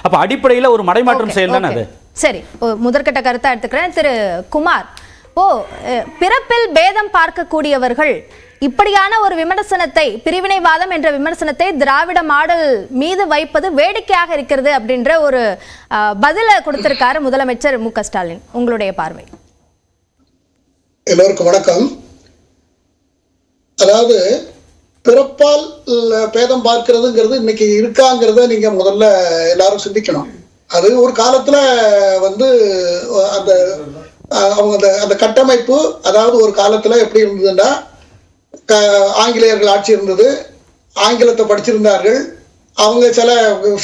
அப்ப அடிப்படையில் ஒரு மடைமாற்றம் செயல் தானே அது. சரி, முதற்கட்ட கருத்தை எடுத்துக்கிறேன். திரு குமார், பிறப்பில் பேதம் பார்க்கக்கூடியவர்கள் இப்படியான ஒரு விமர்சனத்தை, பிரிவினைவாதம் என்ற விமர்சனத்தை திராவிட மாடல் மீது வைப்பது வேடிக்கையாக இருக்கிறது அப்படின்ற ஒரு பதில கொடுத்திருக்காரு முதலமைச்சர் மு க ஸ்டாலின். உங்களுடைய பார்வை? எல்லோருக்கும் வணக்கம். அதாவது பிறப்பால் பேதம் பார்க்கிறதுங்கிறது இன்னைக்கு இருக்காங்கிறத நீங்க முதல்ல எல்லாரும் சிந்திக்கணும். அது ஒரு காலத்துல அந்த அவங்க அந்த கட்டமைப்பு, அதாவது ஒரு காலத்துல எப்படி இருந்ததுன்னா, ஆங்கிலேயர்கள் ஆட்சி இருந்தது, ஆங்கிலத்தை படிச்சிருந்தார்கள், அவங்க சில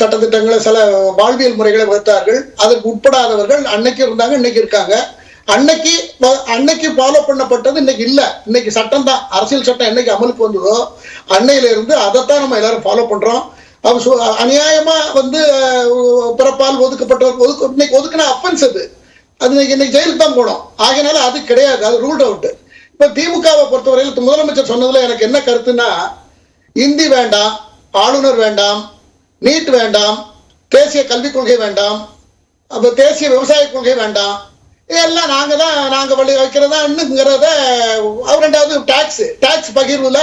சட்டத்திட்டங்களை சில வாழ்வியல் முறைகளை வகுத்தார்கள், அதற்கு உட்படாதவர்கள் அன்னைக்கு இருந்தாங்க, இன்னைக்கு இருக்காங்க. அன்னைக்கு ஃபாலோ பண்ணப்பட்டது இன்னைக்கு இல்ல. இன்னைக்கு சட்டம் தான், அரசியல் சட்டம் என்னைக்கு அமலுக்கு வந்ததோ அன்னையில இருந்து அதைத்தான் நம்ம எல்லாரும் ஃபாலோ பண்றோம். அநியாயமா பிறப்பால் ஒதுக்கப்பட்டவர் இன்னைக்கு ஒதுக்கின அஃபென்ஸ் அது இன்னைக்கு ஜெயிலுக்கு தான் போனோம். ஆகையினால அது கிடையாது, அது ரூல்ட் அவுட். இப்ப திமுகவை பொறுத்தவரையில் முதலமைச்சர் சொன்னதுல எனக்கு என்ன கருத்துன்னா, இந்தி வேண்டாம், ஆளுநர் வேண்டாம், நீட் வேண்டாம், தேசிய கல்விக் கொள்கை வேண்டாம், அப்ப தேசிய விவசாய கொள்கை வேண்டாம், இதெல்லாம் நாங்க வழி வைக்கிறதாங்கிறத. ரெண்டாவது டாக்ஸ் பகிர்வுல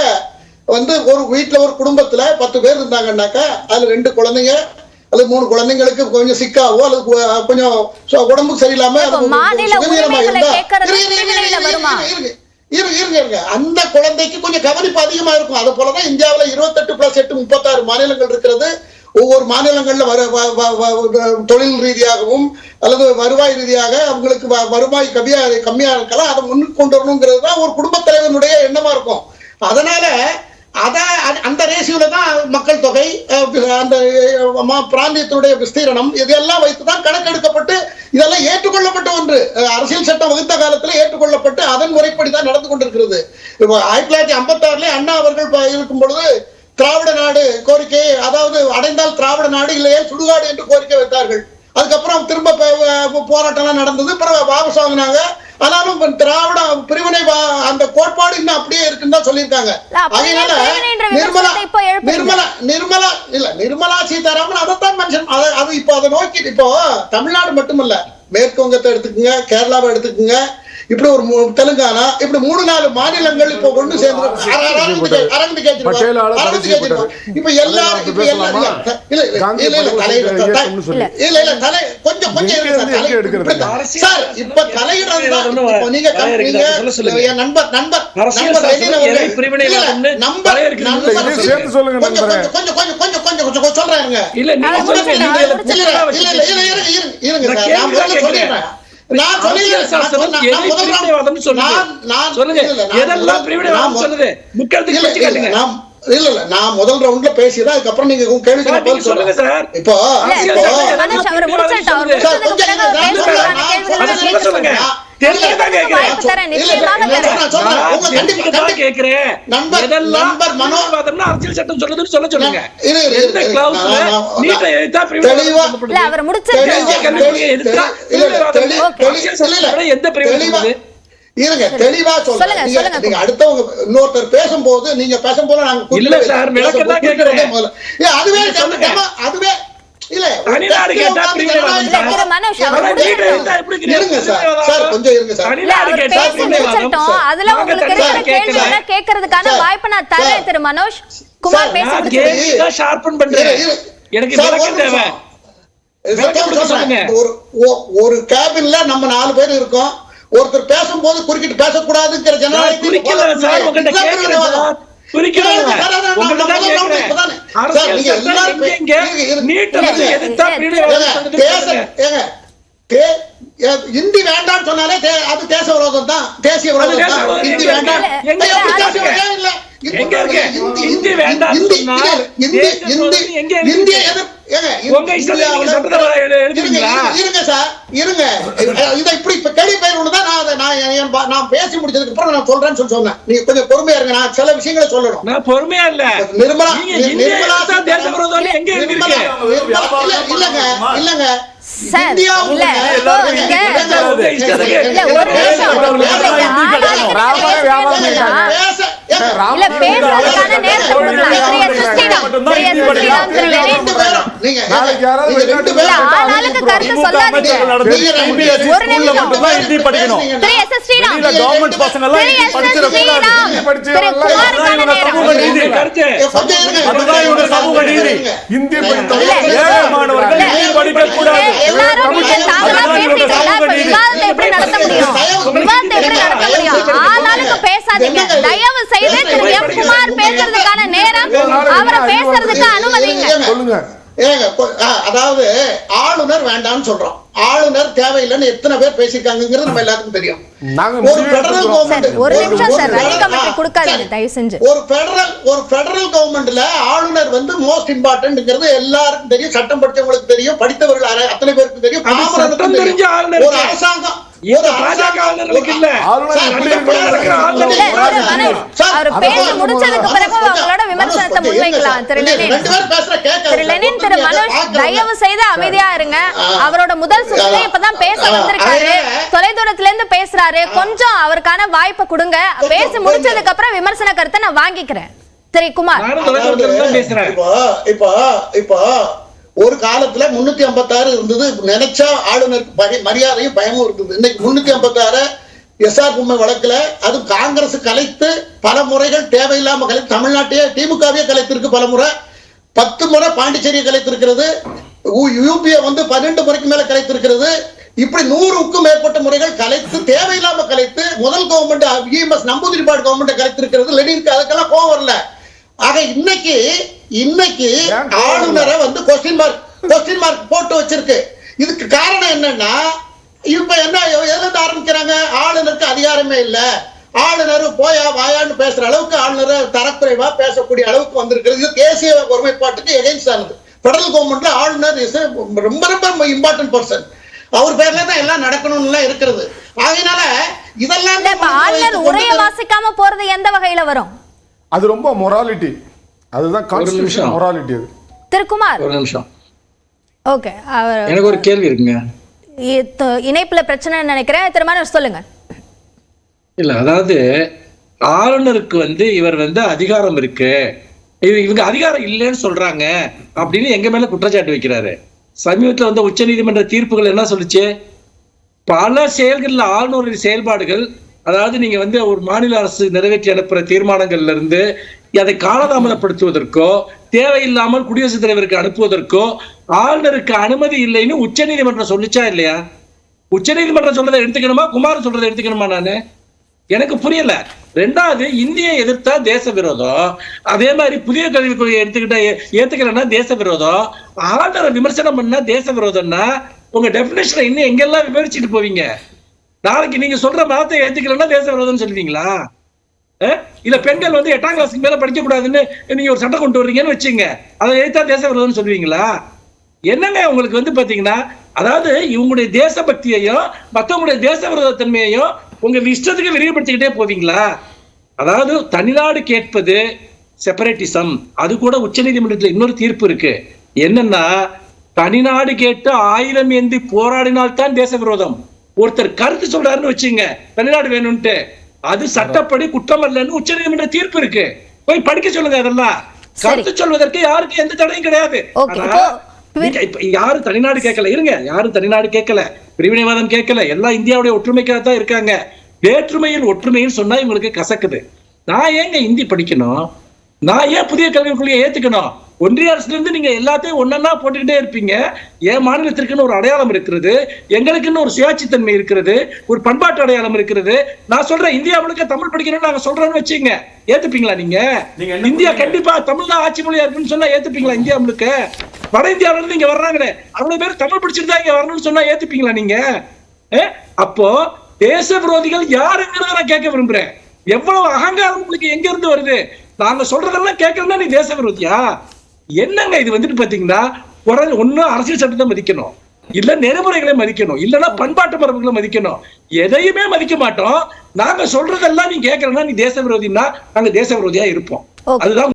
ஒரு வீட்டுல ஒரு குடும்பத்துல 10 பேர் இருந்தாங்கன்னாக்கா அதுல 2 குழந்தைங்க அல்லது 3 குழந்தைங்களுக்கு கொஞ்சம் சிக்காவோ அல்லது கொஞ்சம் உடம்புக்கு சரியில்லாம அந்த குழந்தைக்கு கொஞ்சம் கவனிப்பு அதிகமா இருக்கும். அது போலதான் இந்தியாவில 28+8 36 மாநிலங்கள் இருக்கிறது. ஒவ்வொரு மாநிலங்கள்ல தொழில் ரீதியாகவும் அல்லது வருவாய் ரீதியாக அவங்களுக்கு வருவாய் கம்மியா இருக்கலாம், அதை முன்னுக்கு கொண்டு வரணுங்கிறது தான் ஒரு குடும்பத் தலைவனுடைய எண்ணமா இருக்கும். அதனால அந்த ரேஷியோல தான் மக்கள் தொகை, அந்த பிராந்தியத்தினுடைய விஸ்தீரணம், இதெல்லாம் வைத்துதான் கணக்கெடுக்கப்பட்டு இதெல்லாம் ஏற்றுக்கொள்ளப்பட்ட ஒன்று. அரசியல் சட்டம் வகுத்த காலத்துல ஏற்றுக்கொள்ளப்பட்டு அதன் முறைப்படிதான் நடந்து கொண்டிருக்கிறது. 1956 அண்ணா அவர்கள் இருக்கும் பொழுது திராவிட நாடு கோரிக்கை, அதாவது அடைந்தால் திராவிட நாடு, இல்லையே சுடுகாடு என்று கோரிக்கை வைத்தார்கள். அதுக்கப்புறம் திரும்ப போராட்டம் நடந்தது, பிறகு வாபஸ் வாங்கினாங்க. ஆனாலும் திராவிட பிரிவினை அந்த கோட்பாடு இன்னும் அப்படியே இருக்குன்னு தான் சொல்லியிருக்காங்க. அதனால நிர்மலா சீதாராமன் அதைத்தான் மென்ஷன். அது இப்போ அதை நோக்கி, இப்போ தமிழ்நாடு மட்டுமல்ல, மேற்கு வங்கத்தை எடுத்துக்கோங்க, கேரளாவை எடுத்துக்கோங்க, இப்படி ஒரு தெலுங்கானா, இப்படி 3-4 மாநிலங்கள் இப்போ ஒண்ணு சேர்ந்து அரவிந்த் கெஜ்ரிவால் இப்ப எல்லாரும் சார் இப்ப தலையிடுறது சொல்றாங்க. நான் முதல் ரவுண்ட்ல பேசியதான், அதுக்கப்புறம் நீங்க கேள்வி சொல்லுங்க சார். இப்போ இருங்க, தெளிவா சொல்லுங்க. நீங்க அடுத்தவங்க இன்னொருத்தர் பேசும்போது நீங்க பேசும்போது நாங்க அதுவே இல்ல இருங்க சார், கொஞ்சம் இருங்க சார். அதுல உங்களுக்கு கேக்குறதுக்கான வாய்ப்பு நான் தரேன். திரு மனோஜ் குமார் ஒரு கேபின்ல நம்ம 4 பேர் இருக்கோம். ஒருத்தர் பேசும்போது குறுக்கிட்டு பேசக்கூடாதுங்கிற இந்தி வேண்டாம் சொன்னாலே அது தேச விரோதம் தான், தேசிய விரோதம் தான். இந்தி வேண்டாம் நான் பேசி முடிச்சதுக்கு அப்புறம் நான் சொல்றேன்னு சொன்னேன். நீங்க கொஞ்சம் பொறுமையா இருங்க, நான் சில விஷயங்களை சொல்லணும். நான் பொறுமையா இல்ல. நிர்மலா இல்லங்க இல்ல பேசுறதுக்கான நேரத்தை கொடுக்கலாம். திரு எஸ். ஸ்ரீராம், திரு லெனின். இல்ல, ஆளாளுக்கு கருத்து சொல்லாதீங்க. ஒரு நிமிஷம். திரு எஸ். ஸ்ரீராம், திரு எஸ். ஸ்ரீராம், திரு குமாருக்கான நேரம். எல்லாரும் நீங்க தாங்களா பேசிட்டீங்களா? இப்ப விவாதத்தை எப்படி நடத்த முடியும்? விவாதத்தை எப்படி நடத்த முடியும்? ஆளாளுக்கு பேசாதீங்க. தயவு செய்து திரு எம். குமார் பேசுறதுக்கான நேரம், அவரை பேசுறதுக்கு அனுமதிங்க. அதாவது ஆளுநர் வேண்டாம்னு சொல்றோம். ஆளுநர் தேவையில்லைன்னு எத்தனை பேர் பேசிருக்காங்கிறது நம்ம எல்லாருக்கும் தெரியும். ஒரு பெடரல் கவர்மெண்ட், ஒரு நிமிஷம் சார், ரணிகமன்றை கொடுக்காதீங்க தயவு செஞ்சு. ஒரு பெடரல் கவர்மெண்ட்ல ஆளுநர் வந்து மோஸ்ட் இம்பார்ட்டன்ட்ங்கிறது எல்லாருக்கும் தெரியும். சட்டம் படிச்சவங்களுக்கு தெரியும், படித்தவர்கள் அத்தனை பேருக்கு தெரியும், பாமரனுக்கும் தெரியும். ஒரு அரசாங்கம் அவர் பேச முடிச்சதுக்கு பிறகு அவங்களோட விமர்சனத்தை முன்வைக்கலாம். திரு லெனின், திரு மனோஜ், தயவு செய்து அமைதியா இருங்க. அவரோட முதல் சுற்று இப்பதான் பேச வந்திருக்காரு, தொலைதூரத்துல இருந்து பேசுறாரு. கொஞ்சம் அவருக்கான வாய்ப்பை கொடுங்க. பேசி முடிச்சதுக்கு அப்புறம் விமர்சன கருத்தை நான் வாங்கிக்கிறேன். திரு குமார், இப்போ ஒரு காலத்துல 356 இருந்தது. நினைச்சா ஆளுநருக்கு மரியாதையும் பயமும் இருந்தது. இன்னைக்கு 356 எஸ்ஆர் பொம்மை வழக்குல அது காங்கிரஸ் கலைத்து பல முறைகள் தேவையில்லாம கலைத்து, தமிழ்நாட்டையே திமுகவே கலைத்திருக்கு பல முறை. 10 முறை பாண்டிச்சேரியை கலைத்திருக்கிறது. யூபியை வந்து 12 முறைக்கு மேல கலைத்திருக்கிறது. இப்படி 100க்கும் மேற்பட்ட முறைகள் கலைத்து, தேவையில்லாம கலைத்து, முதல் கவர்மெண்ட் இஎம்எஸ் நம்பூதிரிப்பாடு கவர்மெண்ட் கலைத்திருக்கிறது. லெனினுக்கு அதுக்கெல்லாம் கோவம் வரல. ஆக இன்னைக்கு ஆளுநரை வந்து கொஸ்டின் மார்க் போட்டு வச்சிருக்கு. இதுக்கு காரணம் என்னன்னா, இப்ப என்ன எதுல ஆரம்பிக்கிறாங்க? ஆளுநருக்கு அதிகாரமே இல்ல, ஆளுநர் போயா வாயான்னு பேசுற அளவுக்கு ஆளுநர் தரக்குறைவா பேசக்கூடிய அளவுக்கு வந்திருக்கிறது. இது தேசிய ஒருமைப்பாட்டுக்கு எகென்ஸ்ட் ஆனது. பெடரல் கவர்மெண்ட்ல ஆளுநர் ரொம்ப ரொம்ப இம்பார்ட்டன்ட் பர்சன். அவர் பேர்ல தான் எல்லாம் நடக்கணும்னு இருக்கிறது. அதனால இதெல்லாம் ஆளுநர் உரையை வாசிக்காம போறது எந்த வகையில வரும்? அது ரொம்ப மொராலிட்டி. அதுதான் கான்ஸ்டிடியூஷன் மொராலிட்டி. அது திருக்குமார், ஒரு நிமிஷம். ஓகே, எனக்கு ஒரு கேள்வி இருக்குங்க. இணைப்புல பிரச்சனை நினைக்கிறேன். திரும்ப சொல்லுங்க. இல்ல, அதாவது ஆளுநருக்கு வந்து இவர் வந்து அதிகாரம் இருக்கு, இவங்க அதிகாரம் இல்லைன்னு சொல்றாங்க அப்படின்னு எங்க மேல குற்றச்சாட்டு வைக்கிறாரு. சமீபத்தில் வந்து உச்ச நீதிமன்ற தீர்ப்புகள் என்ன சொல்லுச்சு? பல செயல்கள்ல ஆளுநருடைய செயல்பாடுகள், அதாவது நீங்க வந்து ஒரு மாநில அரசு நிறைவேற்றி அனுப்புற தீர்மானங்கள்ல இருந்து அதை காலதாமதப்படுத்துவதற்கோ தேவையில்லாமல் குடியரசுத் தலைவருக்கு அனுப்புவதற்கோ ஆளுநருக்கு அனுமதி இல்லைன்னு உச்ச நீதிமன்றம் சொல்லிச்சா இல்லையா? உச்ச நீதிமன்றம் சொல்றதை எடுத்துக்கணுமா, குமார் சொல்றதை எடுத்துக்கணுமா? நானு எனக்கு புரியல. ரெண்டாவது, இந்தியை எதிர்த்தா தேச விரோதம், அதே மாதிரி புதிய கல்விக் கொள்கையை எடுத்துக்கிட்டா ஏத்துக்கலன்னா தேச விரோதம், ஆளுநரை விமர்சனம் பண்ணா தேச விரோதம்னா உங்க டெபினேஷனை இன்னும் எங்கெல்லாம் விவரிச்சுட்டு போவீங்க? நாளைக்கு நீங்க சொல்ற மதத்தை ஏத்துக்கலன்னா தேச விரோதம்னு சொல்லுவீங்களா? இல்ல பெண்கள் வந்து 8ஆம் கிளாஸ்க்கு மேல படிக்க கூடாதுன்னு நீங்க ஒரு சட்டம் கொண்டு வர்றீங்கன்னு வச்சுங்க, அதை எதிர்த்தா தேச விரோதம்னு சொல்லுவீங்களா? என்னங்க உங்களுக்கு வந்து பாத்தீங்கன்னா, அதாவது இவங்களுடைய தேசபக்தியையும் மற்றவங்களுடைய தேச விரோத தன்மையையும் உங்க இஷ்டத்துக்கு விரிவுபடுத்திக்கிட்டே போவீங்களா? அதாவது தனிநாடு கேட்பது செப்பரேட்டிசம். அது கூட உச்ச நீதிமன்றத்தில் இன்னொரு தீர்ப்பு இருக்கு. என்னன்னா, தனிநாடு கேட்டு 1000 ஏந்தி போராடினால்தான் தேச விரோதம். ஒருத்தர் கருத்து சொல்றாருன்னு வச்சுங்க, தனிநாடு வேணும்ட்டு, அது சட்டப்படி குற்றம் அல்லன்னு உச்ச நீதிமன்ற தீர்ப்பு இருக்கு. போய் படிக்க சொல்லுங்க. அதெல்லாம் கருத்து சொல்வதற்கு யாருக்கு எந்த தடையும் கிடையாது. யாரும் தனிநாடு கேட்கல, இருங்க, யாரும் தனிநாடு கேட்கல, பிரிவினைவாதம் கேட்கல, எல்லாம் இந்தியாவுடைய ஒற்றுமைக்காக தான் இருக்காங்க. வேற்றுமையில் ஒற்றுமைன்னு சொன்னா இவங்களுக்கு கசக்குது. நான் ஏங்க இந்தி படிக்கணும்? நான் ஏன் புதிய கல்விக் கொள்கையை ஏத்துக்கணும்? ஒன்றிய அரசுல இருந்து நீங்க எல்லாத்தையும் ஒன்னொன்னா போட்டுக்கிட்டே இருப்பீங்க. என் மாநிலத்திற்குன்னு ஒரு அடையாளம் இருக்கிறது, எங்களுக்குன்னு ஒரு சுயாட்சித்தன்மை இருக்கிறது, ஒரு பண்பாட்டு அடையாளம் இருக்கிறது. நான் சொல்றேன், இந்தியா முழுக்க தமிழ் படிக்கணும்னு நாங்க சொல்றேன்னு வச்சுங்க, ஏத்துப்பீங்களா? நீங்க இந்தியா கண்டிப்பா தமிழ் தான் ஆட்சி மொழியா இருக்குன்னு சொன்னா ஏத்துப்பீங்களா? இந்தியா முழுக்க வட இந்தியாவில இருந்து இங்க வர்றாங்களே அவ்வளவு பேர் தமிழ் படிச்சுட்டு தான் இங்க வரணும்னு சொன்னா ஏத்துப்பீங்களா நீங்க? அப்போ தேச விரோதிகள் யாருங்கிறத நான் கேட்க விரும்புறேன். எவ்வளவு அகங்காரம் உங்களுக்கு எங்க இருந்து வருது? நாங்க சொல்றதெல்லாம் கேட்கறதுனா நீ தேச விரோதியா? என்னங்க இது வந்துட்டு பாத்தீங்கன்னா, ஒண்ணு அரசியல் சட்டத்தை மதிக்கணும், இல்ல நெறிமுறைகளை மதிக்கணும், இல்லன்னா பண்பாட்டு மரபுகளை மதிக்கணும். எதையுமே மதிக்க மாட்டோம். நாங்க சொல்றதெல்லாம் நீ கேட்கறனா நீ தேச விரோதினா நாங்க தேச விரோதியா இருப்போம். அதுதான்